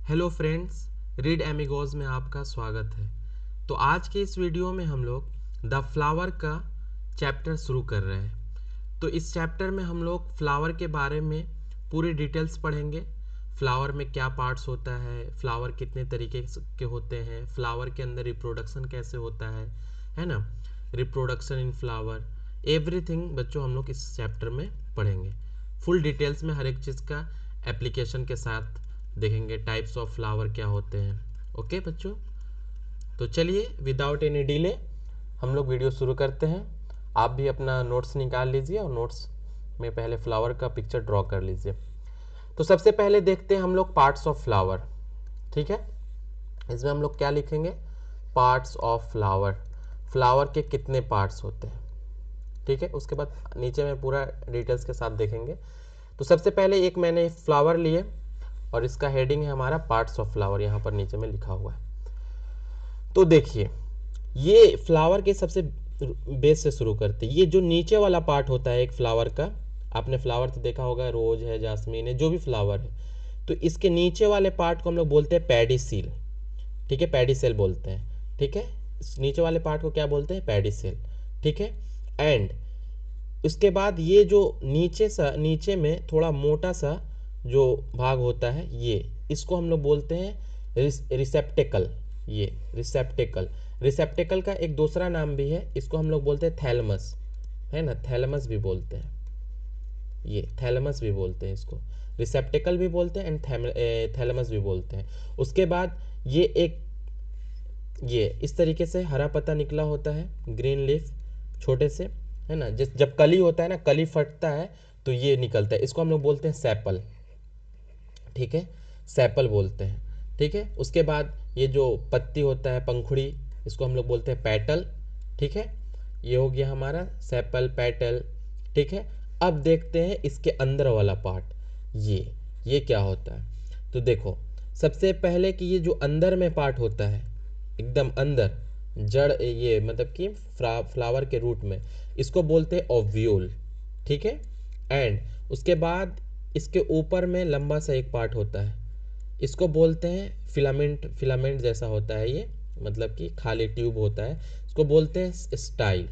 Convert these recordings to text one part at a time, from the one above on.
Hello friends, read एमिगोज में आपका स्वागत है। तो आज के इस वीडियो में हम लोग द फ्लावर का चैप्टर शुरू कर रहे हैं। तो इस चैप्टर में हम लोग फ्लावर के बारे में पूरी डिटेल्स पढ़ेंगे। फ्लावर में क्या पार्ट्स होता है, फ्लावर कितने तरीके के होते हैं, फ्लावर के अंदर रिप्रोडक्शन कैसे होता है ना, रिप्रोडक्शन इन फ्लावर, एवरीथिंग बच्चों हम लोग इस चैप्टर में पढ़ेंगे। फुल डिटेल्स में हर एक चीज़ का एप्लीकेशन के साथ देखेंगे, टाइप्स ऑफ फ्लावर क्या होते हैं। ओके बच्चों, तो चलिए विदाउट एनी डिले हम लोग वीडियो शुरू करते हैं। आप भी अपना नोट्स निकाल लीजिए और नोट्स में पहले फ्लावर का पिक्चर ड्रॉ कर लीजिए। तो सबसे पहले देखते हैं हम लोग पार्ट्स ऑफ फ्लावर। ठीक है, इसमें हम लोग क्या लिखेंगे, पार्ट्स ऑफ फ्लावर। फ्लावर के कितने पार्ट्स होते हैं, ठीक है। उसके बाद नीचे में पूरा डिटेल्स के साथ देखेंगे। तो सबसे पहले एक मैंने फ्लावर लिए और इसका हेडिंग है हमारा पार्ट्स ऑफ फ्लावर, यहाँ पर नीचे में लिखा हुआ है। तो देखिए, ये फ्लावर के सबसे बेस से शुरू करते हैं। ये जो नीचे वाला पार्ट होता है एक फ्लावर का, आपने फ्लावर तो देखा होगा, रोज है, जास्मीन है, जो भी फ्लावर है, तो इसके नीचे वाले पार्ट को हम लोग बोलते हैं पैडीसील। ठीक है, पैडीसेल बोलते हैं। ठीक है, इस नीचे वाले पार्ट को क्या बोलते हैं, पैडीसेल। ठीक है, एंड उसके बाद ये जो नीचे में थोड़ा मोटा सा जो भाग होता है, ये इसको हम लोग बोलते हैं रिसेप्टेकल। ये रिसेप्टेकल, रिसेप्टेकल का एक दूसरा नाम भी है, इसको हम लोग बोलते हैं थैलमस, है ना, थैलमस भी बोलते हैं, ये थैलमस भी बोलते हैं इसको, रिसेप्टेकल भी बोलते हैं एंड थैलमस भी बोलते हैं। उसके बाद ये इस तरीके से हरा पत्ता निकला होता है, ग्रीन लीफ, छोटे से, है ना, जब कली होता है ना, कली फटता है तो ये निकलता है, इसको हम लोग बोलते हैं सेपल। ठीक है, सेपल बोलते हैं। ठीक है, उसके बाद ये जो पत्ती होता है, पंखुड़ी, इसको हम लोग बोलते हैं पेटल। ठीक है, ये हो गया हमारा सेपल, पेटल। ठीक है, अब देखते हैं इसके अंदर वाला पार्ट, ये क्या होता है। तो देखो, सबसे पहले कि ये जो अंदर में पार्ट होता है, एकदम अंदर, जड़, ये मतलब कि फ्लावर के रूट में, इसको बोलते हैं ओव्यूल। ठीक है, एंड उसके बाद इसके ऊपर में लंबा सा एक पार्ट होता है, इसको बोलते हैं फिलामेंट। फिलामेंट जैसा होता है ये, मतलब कि खाली ट्यूब होता है, इसको बोलते हैं स्टाइल।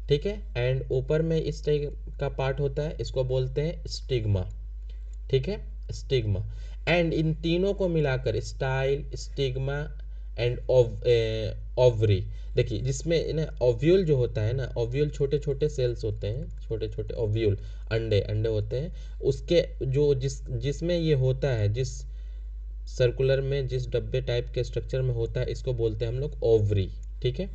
ठीक है, एंड ऊपर में इस टाइप का पार्ट होता है, इसको बोलते हैं स्टिग्मा। ठीक है, स्टिग्मा। एंड इन तीनों को मिलाकर स्टाइल, स्टिग्मा एंड ओवरी, देखिए जिसमें ना ओव्यूल जो होता है ना, ओव्यूल छोटे छोटे सेल्स होते हैं, छोटे छोटे ओव्यूल, अंडे अंडे होते हैं, उसके जो जिसमें ये होता है, जिस सर्कुलर में, जिस डब्बे टाइप के स्ट्रक्चर में होता है, इसको बोलते हैं हम लोग ओवरी। ठीक है,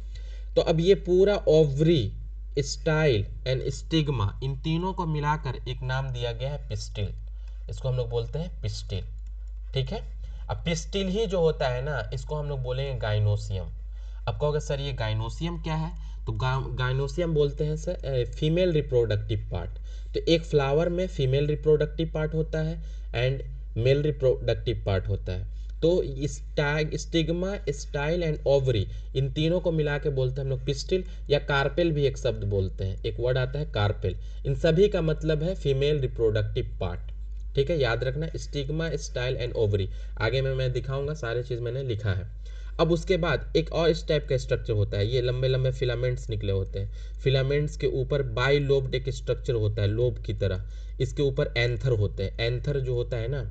तो अब ये पूरा ओवरी, स्टाइल एंड स्टिग्मा, इन तीनों को मिलाकर एक नाम दिया गया है पिस्टिल, इसको हम लोग बोलते हैं पिस्टिल। ठीक है, अब पिस्टिल ही जो होता है ना, इसको हम लोग बोलेंगे गाइनोसियम। अब कहोगे सर ये गाइनोसियम क्या है, तो गाइनोसियम बोलते हैं सर फीमेल रिप्रोडक्टिव पार्ट। तो एक फ्लावर में फीमेल रिप्रोडक्टिव पार्ट होता है एंड मेल रिप्रोडक्टिव पार्ट होता है। तो स्टिग्मा, स्टाइल एंड ओवरी, इन तीनों को मिला के बोलते हैं हम लोग पिस्टिल, या कार्पेल भी एक शब्द बोलते हैं, एक वर्ड आता है कार्पेल। इन सभी का मतलब है फीमेल रिप्रोडक्टिव पार्ट। ठीक है, याद रखना, स्टिग्मा, स्टाइल एंड ओवरी। आगे में मैं दिखाऊंगा, सारे चीज़ मैंने लिखा है। अब उसके बाद एक और इस टाइप का स्ट्रक्चर होता है, ये लंबे लंबे फिलामेंट्स निकले होते हैं, फिलामेंट्स के ऊपर बाई लोब्ड एक स्ट्रक्चर होता है, लोब की तरह, इसके ऊपर एंथर होते हैं। एंथर जो होता है ना,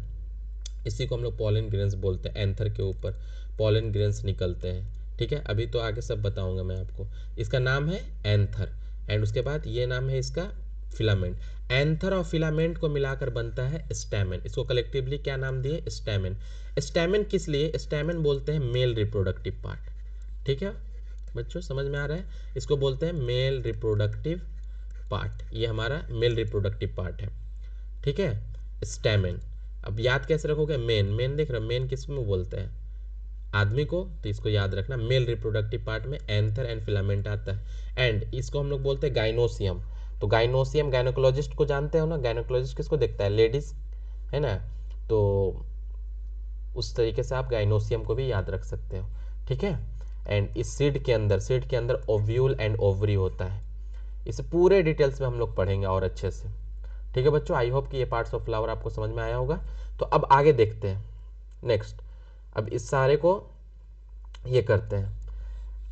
इसी को हम लोग पॉलन ग्रेन्स बोलते हैं, एंथर के ऊपर पॉलन ग्रेन्स निकलते हैं। ठीक है, अभी तो आगे सब बताऊंगा मैं आपको। इसका नाम है एंथर, एंड उसके बाद ये नाम है इसका फिलामेंट। एंथर और फिलामेंट को मिलाकर बनता है स्टैमेन, इसको कलेक्टिवली क्या नाम दिए, स्टैमेन। स्टैमेन किस लिए, स्टैमेन बोलते हैं मेल रिप्रोडक्टिव पार्ट। ठीक है बच्चों, समझ में आ रहा है, इसको बोलते हैं मेल रिप्रोडक्टिव पार्ट, ये हमारा मेल रिप्रोडक्टिव पार्ट है। ठीक है, स्टैमेन। अब याद कैसे रखोगे, मेन, मेन देख रहे हो, मेन किस में बोलते हैं, आदमी को, तो इसको याद रखना, मेल रिप्रोडक्टिव पार्ट में एंथर एंड फिलामेंट आता है। एंड इसको हम लोग बोलते हैं गाइनोसियम। तो गाइनोसियम, गायनोकोलॉजिस्ट को जानते हो ना, गायनोकोलॉजिस्ट किसको देखता है, लेडीज, है ना, तो उस तरीके से आप गाइनोसियम को भी याद रख सकते हो। ठीक है, एंड इस सीड के अंदर ओव्यूल एंड ओवरी होता है। इसे पूरे डिटेल्स में हम लोग पढ़ेंगे और अच्छे से। ठीक है बच्चों, आई होप कि ये पार्ट्स ऑफ फ्लावर आपको समझ में आया होगा। तो अब आगे देखते हैं नेक्स्ट। अब इस सारे को ये करते हैं।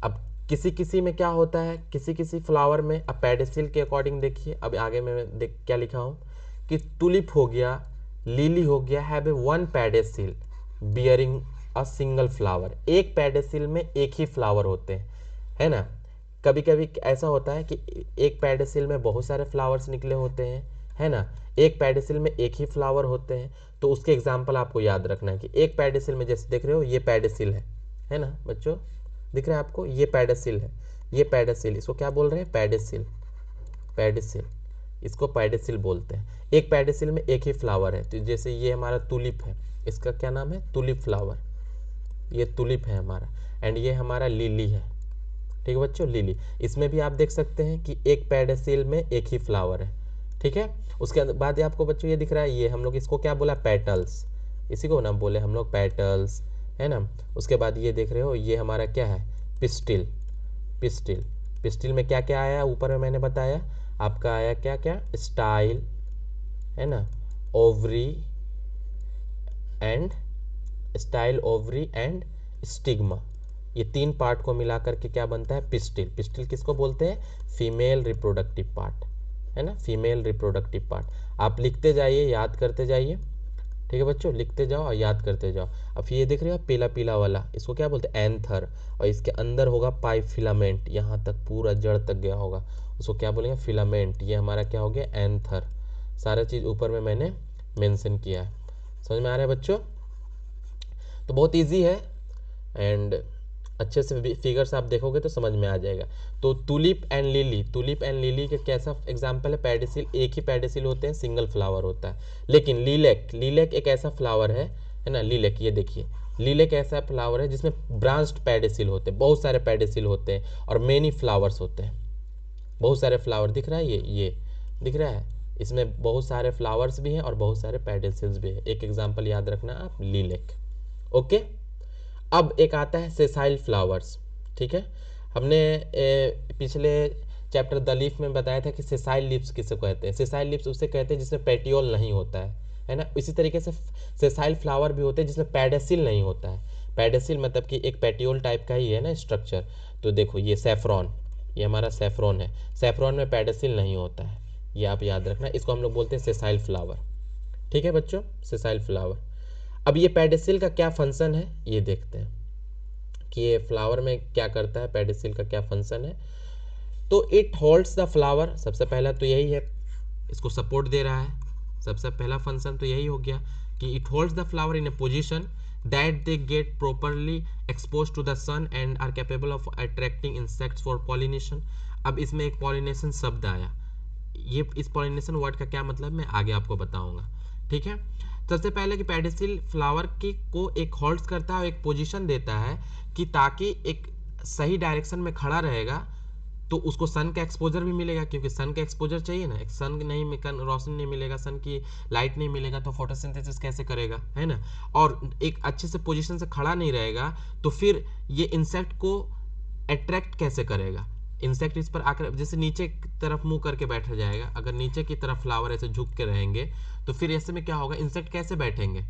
अब किसी किसी में क्या होता है, किसी किसी फ्लावर में, अब पेडिसिल के अकॉर्डिंग देखिए, अब आगे मैं देख क्या लिखा हूँ कि टुलिप हो गया, लिली हो गया, have a one pedicel bearing a single flower. एक पेडिसिल में एक ही फ्लावर होते हैं, है ना। कभी कभी ऐसा होता है कि एक पेडिसिल में बहुत सारे फ्लावर्स निकले होते हैं, है ना। एक पेडिसिल में एक ही फ्लावर होते हैं। तो उसके एग्जाम्पल आपको याद रखना है कि एक पेडिसिल में जैसे देख रहे हो ये पेडिसिल है ना बच्चों, दिख रहा है आपको, ये पेडिसिल है, ये पेडिसिल, इसको क्या बोल रहे हैं, पेडिसिल, पेडिसिल, इसको पेडिसिल बोलते हैं। एक पेडिसिल में एक ही फ्लावर है, तो जैसे ये हमारा टुलिप है, इसका क्या नाम है, टुलिप फ्लावर, ये टुलिप है हमारा। एंड ये हमारा लिली है, ठीक है बच्चों, लिली। इसमें भी आप देख सकते हैं कि एक पेडिसिल में एक ही फ्लावर है, ठीक है। उसके बाद आपको बच्चों ये दिख रहा है, ये हम लोग इसको क्या बोला, पेटल्स, इसी को ना बोले हम लोग पेटल्स, है ना। उसके बाद ये देख रहे हो, ये हमारा क्या है, पिस्टिल, पिस्टिल, पिस्टिल में क्या क्या आया, ऊपर में मैंने बताया आपका आया क्या क्या, स्टाइल, है ना, ovary and, style, ovary and stigma. ये तीन पार्ट को मिलाकर के क्या बनता है, पिस्टिल। पिस्टिल किसको बोलते हैं, फीमेल रिप्रोडक्टिव पार्ट, है ना, फीमेल रिप्रोडक्टिव पार्ट। आप लिखते जाइए, याद करते जाइए, ठीक है बच्चों, लिखते जाओ और याद करते जाओ। अब ये देख रहे हो पीला पीला वाला, इसको क्या बोलते हैं, एंथर, और इसके अंदर होगा पाइप फिलामेंट, यहाँ तक पूरा जड़ तक गया होगा, उसको क्या बोलेंगे, फिलामेंट। ये हमारा क्या हो गया, एंथर। सारा चीज़ ऊपर में मैंने मेंशन किया है, समझ में आ रहा है बच्चों। तो बहुत ईजी है, एंड अच्छे से फिगर्स आप देखोगे तो समझ में आ जाएगा। तो tulip and lily, tulip and lily के कैसा एग्जांपल है, पेडिसिल, एक ही पेडिसिल होते हैं, सिंगल फ्लावर होता है। लेकिन लीलेक, लीलेक एक ऐसा फ्लावर है ना, लीलेक, ये देखिए, लीलेक ऐसा फ्लावर है जिसमें ब्रांच्ड पेडिसिल होते हैं, बहुत सारे पेडिसिल होते हैं और मेनी फ्लावर्स होते हैं, बहुत सारे फ्लावर दिख रहा है, ये दिख रहा है, इसमें बहुत सारे फ्लावर्स भी हैं और बहुत सारे पेडिसिल्स भी हैं। एक एग्जाम्पल याद रखना आप, लीलेक, ओके। अब एक आता है सेसाइल फ्लावर्स, ठीक है। हमने पिछले चैप्टर द लीफ में बताया था कि सेसाइल लिप्स किसे कहते हैं, सेसाइल लिप्स उसे कहते हैं जिसमें पेटियोल नहीं होता है ना। इसी तरीके से सेसाइल फ्लावर भी होते हैं जिसमें पेडेसिल नहीं होता है। पेडेसिल मतलब कि एक पेटियोल टाइप का ही है ना स्ट्रक्चर। तो देखो ये सेफ्रॉन, ये हमारा सेफ्रॉन है, सेफ्रॉन में पेडेसिल नहीं होता है, ये आप याद रखना, इसको हम लोग बोलते हैं सेसाइल फ्लावर, ठीक है बच्चों, सेसाइल फ्लावर। अब ये पेडिसिल का क्या फंक्शन है ये देखते हैं कि ये फ्लावर में क्या करता है, पेडिसिल का क्या फंक्शन है। तो इट होल्ड्स द फ्लावर, सबसे पहला तो यही है, इसको सपोर्ट दे रहा है, सबसे पहला फंक्शन तो यही हो गया कि it holds the flower in a position that they get properly expose to the sun and are capable of attracting insects for pollination. अब इसमें एक पॉलिनेशन शब्द आया, ये इस पॉलिनेशन वर्ड का क्या मतलब मैं आगे आपको बताऊंगा, ठीक है। सबसे पहले कि पेडिसिल फ्लावर की को एक होल्ड करता है और एक पोजीशन देता है कि ताकि एक सही डायरेक्शन में खड़ा रहेगा तो उसको सन का एक्सपोजर भी मिलेगा, क्योंकि सन का एक्सपोजर चाहिए ना, एक सन नहीं, रोशनी नहीं मिलेगा, सन की लाइट नहीं मिलेगा तो फोटोसिंथेसिस कैसे करेगा, है ना। और एक अच्छे से पोजीशन से खड़ा नहीं रहेगा तो फिर ये इंसेक्ट को अट्रैक्ट कैसे करेगा। इंसेक्ट इस पर आकर जैसे नीचे की तरफ मुंह करके बैठ जाएगा, अगर नीचे की तरफ फ्लावर ऐसे झुक के रहेंगे तो फिर ऐसे में क्या होगा, इंसेक्ट कैसे बैठेंगे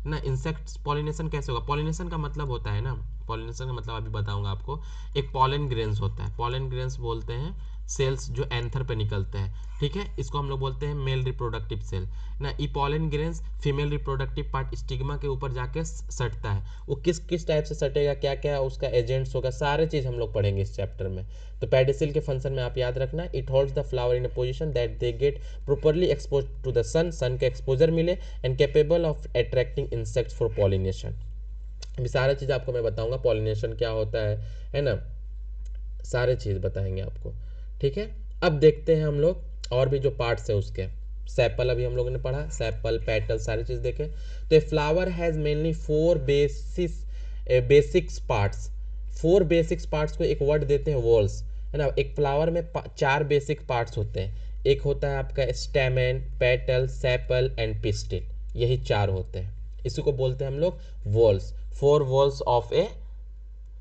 ना, इंसेक्ट्स पॉलिनेशन कैसे होगा। पॉलिनेशन का मतलब होता है ना, पॉलिनेशन का मतलब अभी बताऊंगा आपको, एक पॉलन ग्रेन्स होता है, पॉलन ग्रेन्स बोलते हैं सेल्स जो एंथर पे निकलते हैं, ठीक है, इसको हम लोग बोलते हैं मेल रिप्रोडक्टिव सेल ना। ई pollen grains female reproductive part stigma के ऊपर जाके सटता है, वो किस किस टाइप से सटेगा, क्या क्या उसका एजेंट्स होगा, सारे चीज़ हम लोग पढ़ेंगे इस चैप्टर में। तो पेडिसिल के फंक्शन में आप याद रखना, it holds the flower in a position that they get properly expose to the sun, sun के एक्सपोजर मिले and capable of attracting insects for pollination. अभी सारा चीज़ आपको मैं बताऊंगा, पॉलिनेशन क्या होता है ना, सारे चीज़ बताएंगे आपको, ठीक है। अब देखते हैं हम लोग और भी जो पार्ट्स है उसके, सेपल अभी हम लोगों ने पढ़ा, सेपल पेटल सारी चीज़ देखे। तो a flower has mainly four basics parts, four basics parts को एक वर्ड देते हैं वॉल्स, है ना। एक फ्लावर में चार बेसिक पार्ट्स होते हैं, एक होता है आपका stamen, petal, sepal and pistil, यही चार होते हैं, इसी को बोलते हैं हम लोग walls, four walls of a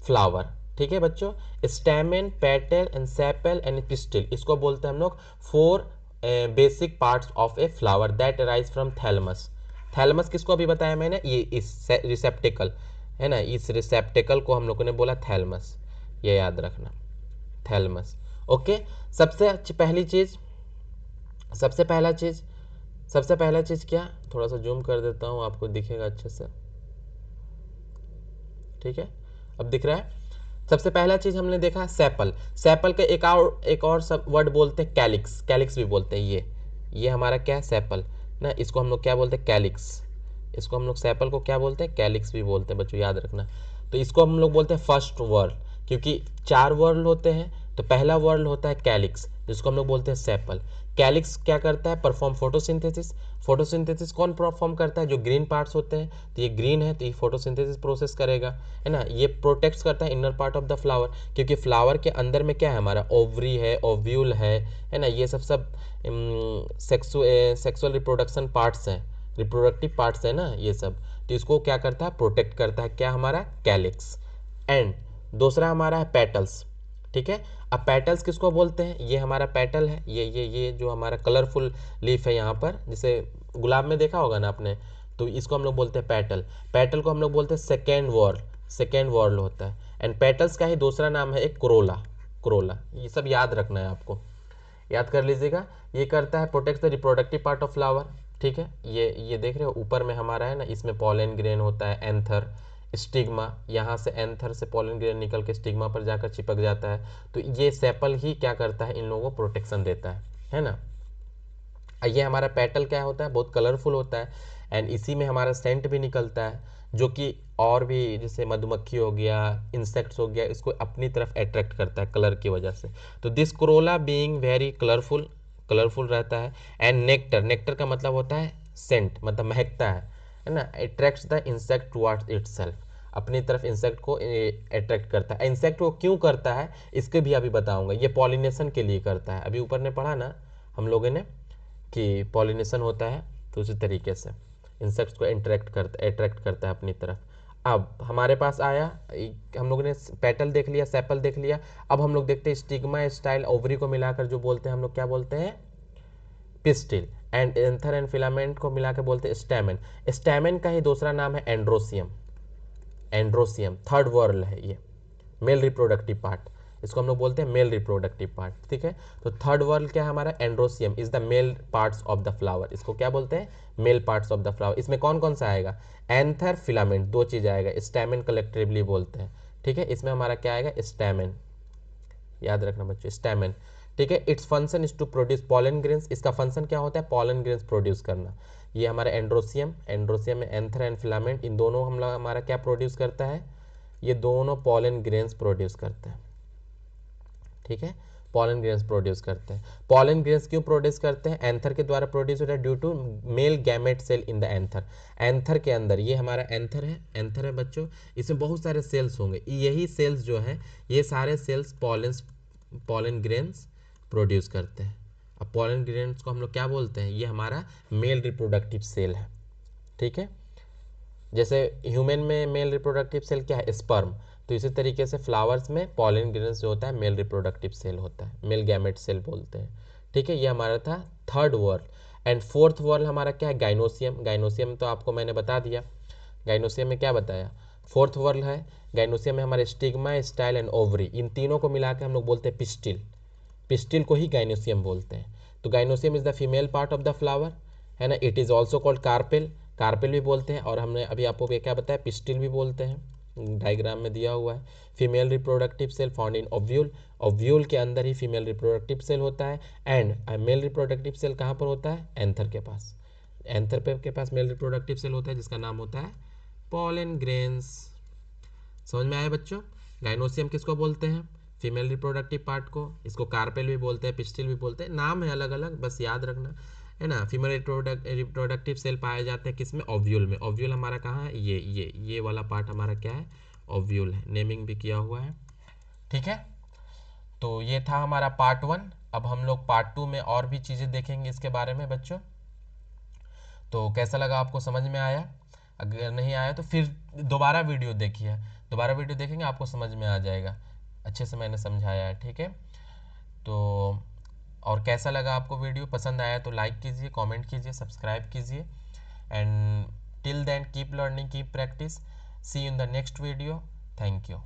flower, ठीक है बच्चों। Stamen, petal and sepal and pistil, इसको बोलते हैं हम लोग four basic parts of a flower that arise from thalamus. Thalamus किसको अभी बताया मैंने, ये इस रिसेप्टिकल, है ना, इस रिसेप्टेकल को हम लोगों ने बोला थैलमस, ये याद रखना, थैलमस। ओके, पहली चीज सबसे पहला चीज सबसे पहला चीज क्या, थोड़ा सा जूम कर देता हूँ आपको दिखेगा अच्छे से, ठीक है, अब दिख रहा है। सबसे पहला चीज हमने देखा सेपल। सेपल का एक और सब वर्ड बोलते हैं कैलिक्स, कैलिक्स भी बोलते हैं। ये हमारा क्या है, सेपल ना, इसको हम लोग क्या बोलते हैं, कैलिक्स। इसको हम लोग सेपल को क्या बोलते हैं, कैलिक्स भी बोलते हैं बच्चों, याद रखना। तो इसको हम लोग बोलते हैं फर्स्ट वर्ल, क्योंकि 4 वर्ल होते हैं, तो पहला वर्ल होता है कैलिक्स, जिसको हम लोग बोलते हैं सेपल। कैलिक्स क्या करता है, परफॉर्म फोटोसिंथेसिस। फोटोसिंथेसिस कौन परफॉर्म करता है, जो ग्रीन पार्ट्स होते हैं, तो ये ग्रीन है तो ये फोटोसिंथेसिस प्रोसेस करेगा, है ना। ये प्रोटेक्ट करता है inner part of the flower, क्योंकि फ्लावर के अंदर में क्या है हमारा, ओवरी है, ओव्यूल है ना, ये सब सेक्सुअल रिप्रोडक्शन पार्ट्स हैं, रिप्रोडक्टिव पार्ट्स है ना ये सब। तो इसको क्या करता है, प्रोटेक्ट करता है, क्या हमारा, कैलिक्स। एंड दूसरा हमारा है पेटल्स, ठीक है। अब पेटल्स किसको बोलते हैं, ये हमारा पेटल है, ये जो हमारा कलरफुल लीफ है यहाँ पर, जैसे गुलाब में देखा होगा ना आपने, तो इसको हम लोग बोलते हैं पेटल। पेटल को हम लोग बोलते हैं सेकेंड वॉर्ल, सेकेंड वॉर्ल होता है। एंड पेटल्स का ही दूसरा नाम है एक क्रोला, क्रोला। ये सब याद रखना है आपको, याद कर लीजिएगा। ये करता है protect the reproductive part of flower, ठीक है। ये देख रहे हो ऊपर में हमारा है ना, इसमें पॉलन ग्रेन होता है, एंथर, स्टिग्मा, यहाँ से एंथर से पॉलन ग्रेन निकल के स्टिग्मा पर जाकर चिपक जाता है। तो ये सेपल ही क्या करता है, इन लोगों को प्रोटेक्शन देता है ना। ये हमारा पेटल क्या होता है, बहुत कलरफुल होता है, एंड इसी में हमारा सेंट भी निकलता है, जो कि और भी जैसे मधुमक्खी हो गया, इंसेक्ट्स हो गया, इसको अपनी तरफ अट्रैक्ट करता है कलर की वजह से। तो this Corolla being very colourful, colourful रहता है। एंड नेक्टर, नेक्टर का मतलब होता है सेंट, मतलब महकता है ना, attracts the insect towards itself, अपनी तरफ इंसेक्ट को अट्रैक्ट करता है। इंसेक्ट को क्यों करता है इसके भी अभी बताऊंगा, ये पॉलिनेशन के लिए करता है, अभी ऊपर ने पढ़ा ना हम लोगों ने कि पॉलिनेशन होता है, तो उसी तरीके से इंसेक्ट्स को अट्रैक्ट करता है अपनी तरफ। अब हमारे पास आया, हम लोगों ने पेटल देख लिया, सेपल देख लिया। अब हम लोग देखते हैं स्टिग्मा, स्टाइल, ओवरी को मिलाकर जो बोलते हैं हम लोग क्या बोलते हैं, pistil. And anther and filament को मिलाकर बोलते हैं स्टैमेन। स्टैमेन का ही दूसरा नाम है एंड्रोसियम, एंड्रोसियम थर्ड वर्ल है ये, मेल रिप्रोडक्टिव पार्ट, इसको हम लोग बोलते हैं मेल रिप्रोडक्टिव पार्ट, ठीक है। तो थर्ड वर्ल क्या है हमारा, androecium is the male parts of the flower, इसको क्या बोलते हैं, male parts of the flower. इसमें कौन कौन सा आएगा, एंथर, फिलामेंट, दो चीज आएगा, स्टैमेन कलेक्टिवली बोलते हैं, ठीक है। इसमें हमारा क्या आएगा, स्टैमेन, याद रखना बच्चों, स्टैमेन, ठीक है। Its function is to produce pollen grains, इसका फंक्शन क्या होता है, पॉलन ग्रेन्स प्रोड्यूस करना। ये हमारा एंड्रोसियम, एंड्रोसियम में एंथर एंड फिलामेंट, इन दोनों हम लोग हमारा क्या प्रोड्यूस करता है, ये दोनों पॉलन ग्रेन्स प्रोड्यूस करते हैं, ठीक है। पॉलन ग्रेन्स प्रोड्यूस करते हैं। पॉलन ग्रेन्स क्यों प्रोड्यूस करते हैं, एंथर के द्वारा प्रोड्यूस होता है due to male gamete cell in the anther. Anther के अंदर, ये हमारा एंथर है, एंथर है बच्चों, इसमें बहुत सारे सेल्स होंगे, यही सेल्स जो है, ये सारे सेल्स पॉलन ग्रेन्स प्रोड्यूस करते हैं। अब पॉलन ग्रेन्स को हम लोग क्या बोलते हैं, ये हमारा मेल रिप्रोडक्टिव सेल है, ठीक है। जैसे ह्यूमन में मेल रिप्रोडक्टिव सेल क्या है, स्पर्म, तो इसी तरीके से फ्लावर्स में पॉलन ग्रेन्स जो होता है मेल रिप्रोडक्टिव सेल होता है, मेल गैमेट सेल बोलते हैं, ठीक है। ये हमारा था third whorl. And fourth whorl हमारा क्या है, गाइनोसियम। गाइनोसियम तो आपको मैंने बता दिया, गाइनोसियम में क्या बताया, फोर्थ वर्ल है। गाइनोसियम में हमारे स्टिग्मा, स्टाइल एंड ओवरी, इन तीनों को मिला के हम लोग बोलते हैं पिस्टिल, पिस्टिल को ही गाइनोसियम बोलते हैं। तो gynoecium is the female part of the flower, है ना। It is also called carpel, carpel भी बोलते हैं, और हमने अभी आपको क्या बताया, पिस्टिल भी बोलते हैं, डायग्राम में दिया हुआ है। Female reproductive cell found in ovule, ovule के अंदर ही फीमेल रिप्रोडक्टिव सेल होता है। एंड मेल रिप्रोडक्टिव सेल कहाँ पर होता है, एंथर के पास, एंथर पे के पास मेल रिप्रोडक्टिव सेल होता है, जिसका नाम होता है पॉलन ग्रेन्स। समझ में आया बच्चों, गाइनोसियम किसको बोलते हैं, फीमेल रिप्रोडक्टिव पार्ट को, इसको कार्पेल भी बोलते हैं, पिस्टिल भी बोलते हैं, नाम है अलग अलग, बस याद रखना, है ना। फीमेल रिप्रोडक्टिव सेल पाए जाते हैं किसमें, ओव्यूल में। ओव्यूल हमारा कहाँ है, ये वाला पार्ट हमारा क्या है, ओव्यूल है, नेमिंग भी किया हुआ है, ठीक है। तो ये था हमारा पार्ट 1। अब हम लोग पार्ट 2 में और भी चीज़ें देखेंगे इसके बारे में बच्चों। तो कैसा लगा आपको, समझ में आया, अगर नहीं आया तो फिर दोबारा वीडियो देखिए, दोबारा वीडियो देखेंगे आपको समझ में आ जाएगा, अच्छे से मैंने समझाया है, ठीक है। तो और कैसा लगा आपको वीडियो, पसंद आया तो लाइक कीजिए, कमेंट कीजिए, सब्सक्राइब कीजिए। And till then keep learning, keep practice. See you in the next video. Thank you.